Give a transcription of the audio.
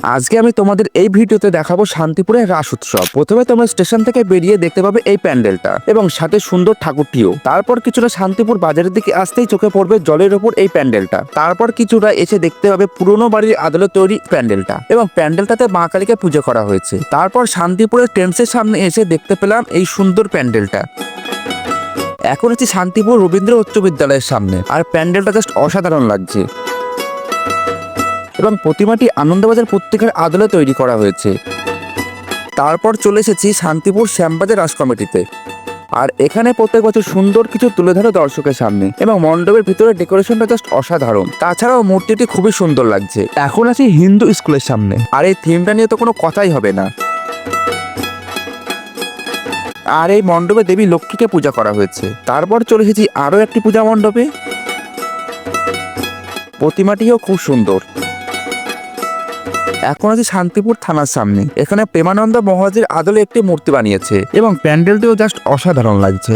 আজকে আমি তোমাদের এই ভিডিওতে দেখাবো শান্তিপুরের রাস উৎসব। প্রথমে তোমরা স্টেশন থেকে বেরিয়ে দেখতে পাবে এই প্যান্ডেলটা এবং সাথে সুন্দর ঠাকুরটিও। তারপর কিছুটা শান্তিপুর বাজারের দিকে আসতেই চোখে পড়বে জলের ওপর এই প্যান্ডেলটা। তারপর কিছুটা এসে দেখতে পাবে পুরনো বাড়ির আদলে তৈরি প্যান্ডেলটা এবং প্যান্ডেলটাতে মা কালীকে পুজো করা হয়েছে। তারপর শান্তিপুরের ট্রেন্সের সামনে এসে দেখতে পেলাম এই সুন্দর প্যান্ডেলটা। এখন আছি শান্তিপুর রবীন্দ্র উচ্চ বিদ্যালয়ের সামনে, আর প্যান্ডেলটা জাস্ট অসাধারণ লাগছে এবং প্রতিমাটি আনন্দবাজার পত্রিকার আদলে তৈরি করা হয়েছে। তারপর চলে এসেছি শান্তিপুর শ্যামবাজার রাস কমিটিতে, আর এখানে প্রত্যেক বছর সুন্দর কিছু তুলে ধরে দর্শকের সামনে এবং মণ্ডপের ভিতরে ডেকোরেশনটা জাস্ট অসাধারণ। তাছাড়াও মূর্তিটি খুবই সুন্দর লাগছে। এখন আছি হিন্দু স্কুলের সামনে, আর এই থিমটা নিয়ে তো কোনো কথাই হবে না। আর এই মণ্ডপে দেবী লক্ষ্মীকে পূজা করা হয়েছে। তারপর চলে এসেছি আরও একটি পূজা মণ্ডপে, প্রতিমাটিও খুব সুন্দর। এখন আছি শান্তিপুর থানার সামনে, এখানে প্রেমানন্দ মহারাজের আদলে একটি মূর্তি বানিয়েছে এবং প্যান্ডেলটিও জাস্ট অসাধারণ লাগছে।